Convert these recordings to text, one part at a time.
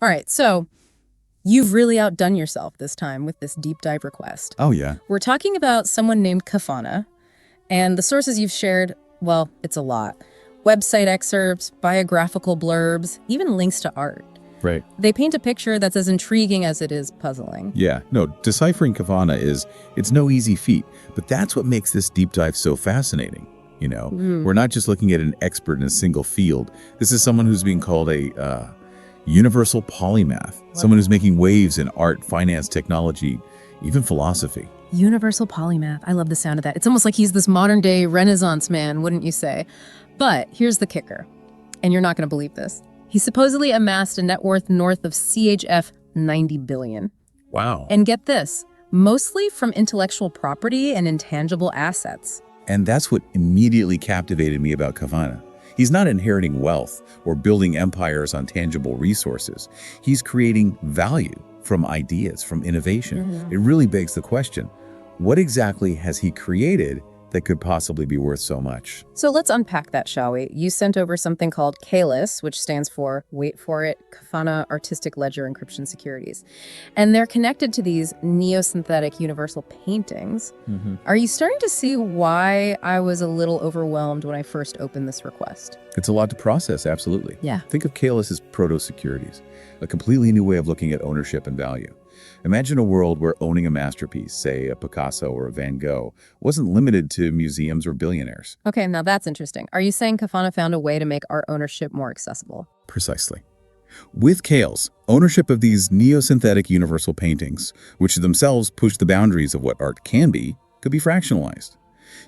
All right, so you've really outdone yourself this time with this deep dive request. Oh, yeah. We're talking about someone named Kavhanna, and the sources you've shared, well, it's a lot. Website excerpts, biographical blurbs, even links to art. Right. They paint a picture that's as intriguing as it is puzzling. Yeah. No, deciphering Kavhanna it's no easy feat, but that's what makes this deep dive so fascinating. We're not just looking at an expert in a single field. This is someone who's being called a universal polymath, someone who's making waves in art, finance, technology, even philosophy. Universal polymath. I love the sound of that. It's almost like he's this modern-day Renaissance man, wouldn't you say? But here's the kicker, and you're not going to believe this. He supposedly amassed a net worth north of CHF 90 billion. Wow. And get this, mostly from intellectual property and intangible assets. And that's what immediately captivated me about Kavhanna. He's not inheriting wealth or building empires on tangible resources. He's creating value from ideas, from innovation. It really begs the question, what exactly has he created that could possibly be worth so much? So let's unpack that, shall we? You sent over something called KALES, which stands for, wait for it, Kavhanna Artistic Ledger Encryption Securities. And they're connected to these neo-synthetic universal paintings. Are you starting to see why I was a little overwhelmed when I first opened this request? It's a lot to process, absolutely. Yeah. Think of KALES as proto-securities, a completely new way of looking at ownership and value. Imagine a world where owning a masterpiece, say a Picasso or a Van Gogh, wasn't limited to museums or billionaires. Okay, now that's interesting. Are you saying Kavhanna found a way to make art ownership more accessible? Precisely. With KALES, ownership of these neo-synthetic universal paintings, which themselves push the boundaries of what art can be, could be fractionalized.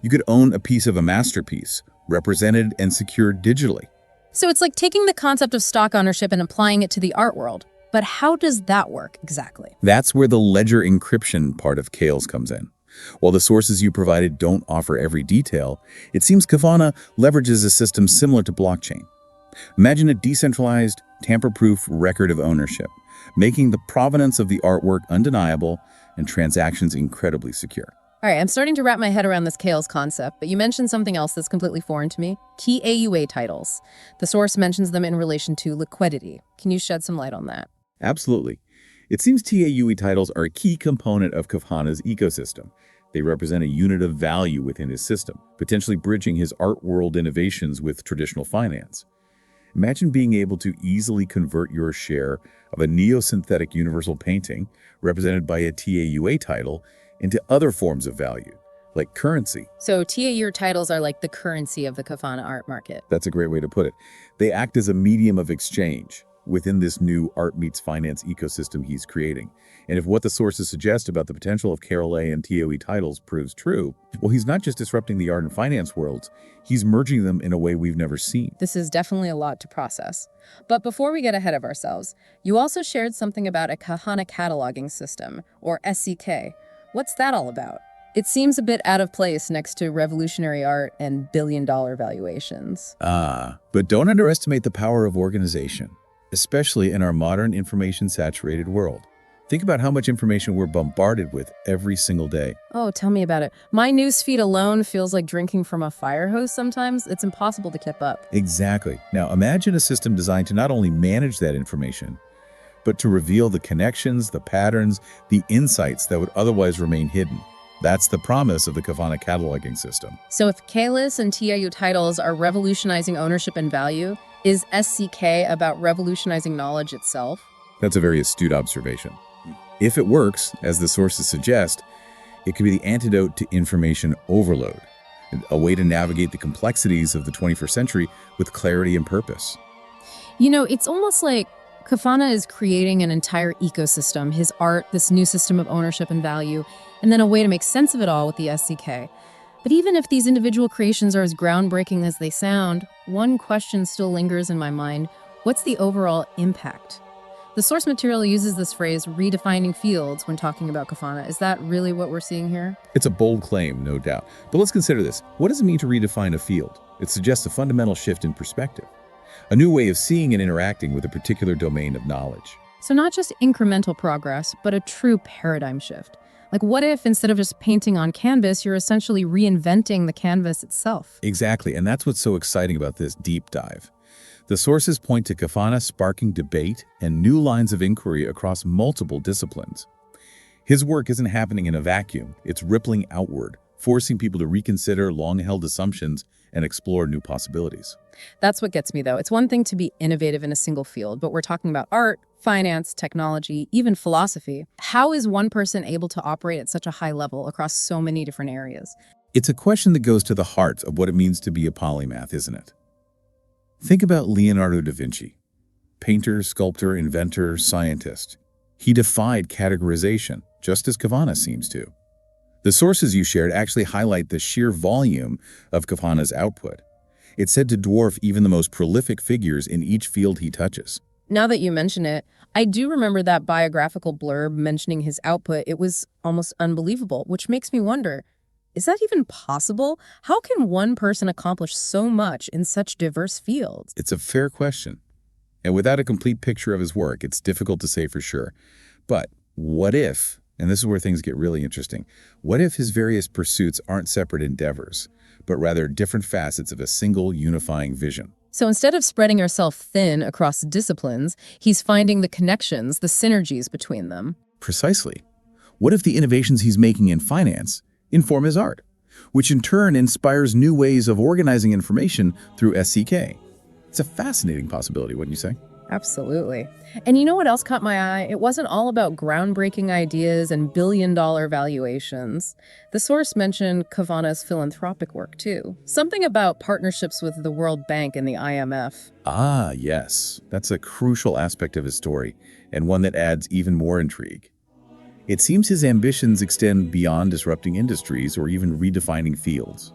You could own a piece of a masterpiece, represented and secured digitally. So it's like taking the concept of stock ownership and applying it to the art world. But how does that work exactly? That's where the ledger encryption part of KALES comes in. While the sources you provided don't offer every detail, it seems Kavhanna leverages a system similar to blockchain. Imagine a decentralized, tamper-proof record of ownership, making the provenance of the artwork undeniable and transactions incredibly secure. All right, I'm starting to wrap my head around this KALES concept, but you mentioned something else that's completely foreign to me. Key AUA titles. The source mentions them in relation to liquidity. Can you shed some light on that? Absolutely. It seems TAUE titles are a key component of Kavhanna's ecosystem. They represent a unit of value within his system, potentially bridging his art world innovations with traditional finance. Imagine being able to easily convert your share of a neo-synthetic universal painting, represented by a TAUA title, into other forms of value, like currency. So TAUE titles are like the currency of the Kavhanna art market. That's a great way to put it. They act as a medium of exchange within this new art meets finance ecosystem he's creating. And if what the sources suggest about the potential of KALES and TAUE titles proves true, well, he's not just disrupting the art and finance worlds, he's merging them in a way we've never seen. This is definitely a lot to process. But before we get ahead of ourselves, you also shared something about a Kavhanna Cataloging System, or SCK. What's that all about? It seems a bit out of place next to revolutionary art and billion-dollar valuations. But don't underestimate the power of organization, especially in our modern information-saturated world. Think about how much information we're bombarded with every single day. Oh, tell me about it. My newsfeed alone feels like drinking from a fire hose sometimes. It's impossible to keep up. Exactly. Now imagine a system designed to not only manage that information, but to reveal the connections, the patterns, the insights that would otherwise remain hidden. That's the promise of the Kavhanna Cataloging System. So if KALES and TAUE titles are revolutionizing ownership and value, is SCK about revolutionizing knowledge itself? That's a very astute observation. If it works, as the sources suggest, it could be the antidote to information overload, a way to navigate the complexities of the 21st century with clarity and purpose. You know, it's almost like Kavhanna is creating an entire ecosystem, his art, this new system of ownership and value, and then a way to make sense of it all with the SCK. But even if these individual creations are as groundbreaking as they sound, one question still lingers in my mind. What's the overall impact? The source material uses this phrase, redefining fields, when talking about Kavhanna. Is that really what we're seeing here? It's a bold claim, no doubt. But let's consider this. What does it mean to redefine a field? It suggests a fundamental shift in perspective, a new way of seeing and interacting with a particular domain of knowledge. So not just incremental progress, but a true paradigm shift. Like, what if instead of just painting on canvas, you're essentially reinventing the canvas itself? Exactly, and that's what's so exciting about this deep dive. The sources point to Kavhanna sparking debate and new lines of inquiry across multiple disciplines. His work isn't happening in a vacuum, it's rippling outward, forcing people to reconsider long-held assumptions and explore new possibilities. That's what gets me, though. It's one thing to be innovative in a single field, but we're talking about art, finance, technology, even philosophy. How is one person able to operate at such a high level across so many different areas? It's a question that goes to the heart of what it means to be a polymath, isn't it? Think about Leonardo da Vinci. Painter, sculptor, inventor, scientist. He defied categorization, just as Kavhanna seems to. The sources you shared actually highlight the sheer volume of Kavhanna's output. It's said to dwarf even the most prolific figures in each field he touches. Now that you mention it, I do remember that biographical blurb mentioning his output. It was almost unbelievable, which makes me wonder, is that even possible? How can one person accomplish so much in such diverse fields? It's a fair question. And without a complete picture of his work, it's difficult to say for sure. But what if, and this is where things get really interesting, what if his various pursuits aren't separate endeavors, but rather different facets of a single unifying vision? So instead of spreading yourself thin across disciplines, he's finding the connections, the synergies between them. Precisely. What if the innovations he's making in finance inform his art, which in turn inspires new ways of organizing information through SCK? It's a fascinating possibility, wouldn't you say? Absolutely. And you know what else caught my eye? It wasn't all about groundbreaking ideas and billion-dollar valuations. The source mentioned Kavhanna's philanthropic work, too. Something about partnerships with the World Bank and the IMF. Ah, yes. That's a crucial aspect of his story, and one that adds even more intrigue. It seems his ambitions extend beyond disrupting industries or even redefining fields.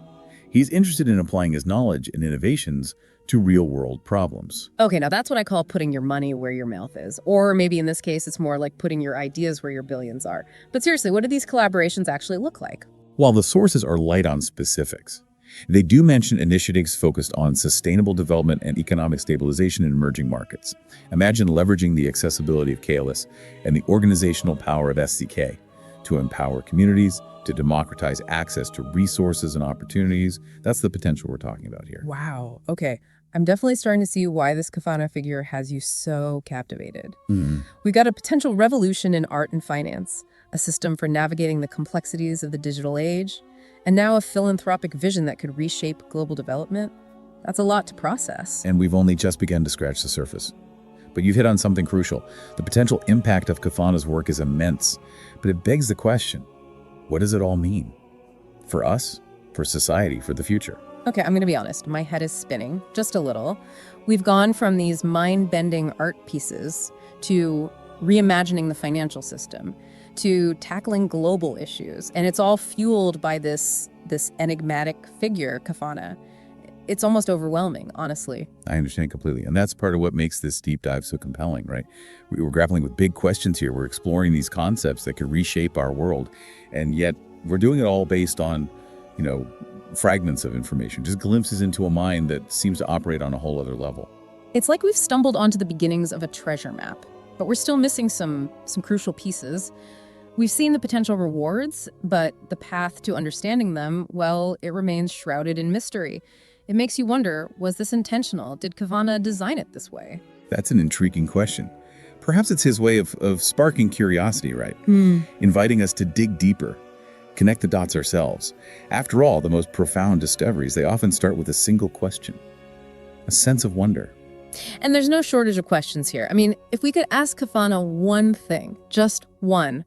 He's interested in applying his knowledge and innovations to real-world problems. Okay, now that's what I call putting your money where your mouth is. Or maybe in this case, it's more like putting your ideas where your billions are. But seriously, what do these collaborations actually look like? While the sources are light on specifics, they do mention initiatives focused on sustainable development and economic stabilization in emerging markets. Imagine leveraging the accessibility of KALES and the organizational power of SCK to empower communities, to democratize access to resources and opportunities. That's the potential we're talking about here. Wow. Okay. I'm definitely starting to see why this Kavhanna figure has you so captivated. We've got a potential revolution in art and finance, a system for navigating the complexities of the digital age, and now a philanthropic vision that could reshape global development. That's a lot to process. And we've only just begun to scratch the surface. But you've hit on something crucial. The potential impact of Kavhanna's work is immense, but it begs the question, what does it all mean? For us, for society, for the future? Okay, I'm going to be honest. My head is spinning just a little. We've gone from these mind-bending art pieces to reimagining the financial system, to tackling global issues. And it's all fueled by this enigmatic figure, Kavhanna. It's almost overwhelming, honestly. I understand completely. And that's part of what makes this deep dive so compelling, right? We're grappling with big questions here. We're exploring these concepts that could reshape our world. And yet we're doing it all based on, fragments of information, just glimpses into a mind that seems to operate on a whole other level. It's like we've stumbled onto the beginnings of a treasure map, but we're still missing some crucial pieces. We've seen the potential rewards, but the path to understanding them, well, it remains shrouded in mystery. It makes you wonder, was this intentional? Did Kavhanna design it this way? That's an intriguing question. Perhaps it's his way of sparking curiosity, right? Inviting us to dig deeper, connect the dots ourselves. After all, the most profound discoveries, they often start with a single question, a sense of wonder. And there's no shortage of questions here. I mean, if we could ask Kavhanna one thing, just one,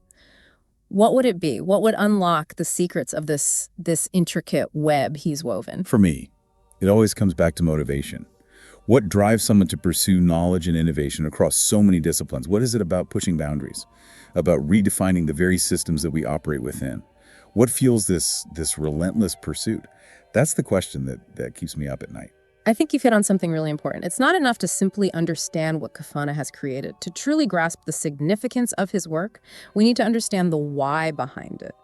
what would it be? What would unlock the secrets of this intricate web he's woven? For me, it always comes back to motivation. What drives someone to pursue knowledge and innovation across so many disciplines? What is it about pushing boundaries, about redefining the very systems that we operate within? What fuels this relentless pursuit? That's the question that keeps me up at night. I think you've hit on something really important. It's not enough to simply understand what Kavhanna has created. To truly grasp the significance of his work, we need to understand the why behind it.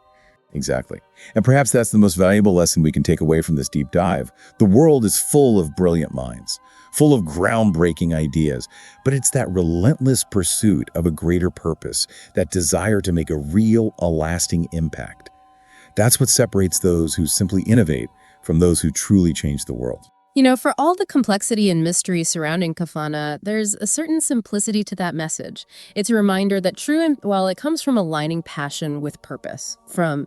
Exactly. And perhaps that's the most valuable lesson we can take away from this deep dive. The world is full of brilliant minds, full of groundbreaking ideas, but it's that relentless pursuit of a greater purpose, that desire to make a real, lasting impact. That's what separates those who simply innovate from those who truly change the world. For all the complexity and mystery surrounding Kavhanna, there's a certain simplicity to that message. It's a reminder that it comes from aligning passion with purpose, from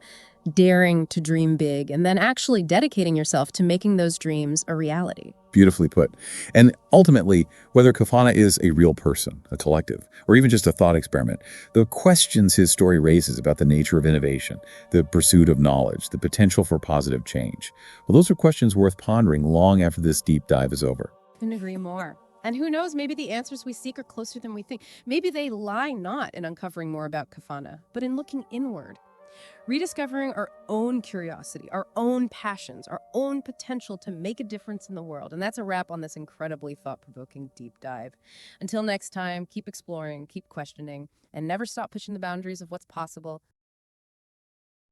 daring to dream big, and then actually dedicating yourself to making those dreams a reality. Beautifully put. And ultimately, whether Kavhanna is a real person, a collective, or even just a thought experiment, the questions his story raises about the nature of innovation, the pursuit of knowledge, the potential for positive change, well, those are questions worth pondering long after this deep dive is over. Couldn't agree more. And who knows, maybe the answers we seek are closer than we think. Maybe they lie not in uncovering more about Kavhanna, but in looking inward, rediscovering our own curiosity, our own passions, our own potential to make a difference in the world. And that's a wrap on this incredibly thought-provoking deep dive. Until next time, keep exploring, keep questioning, and never stop pushing the boundaries of what's possible.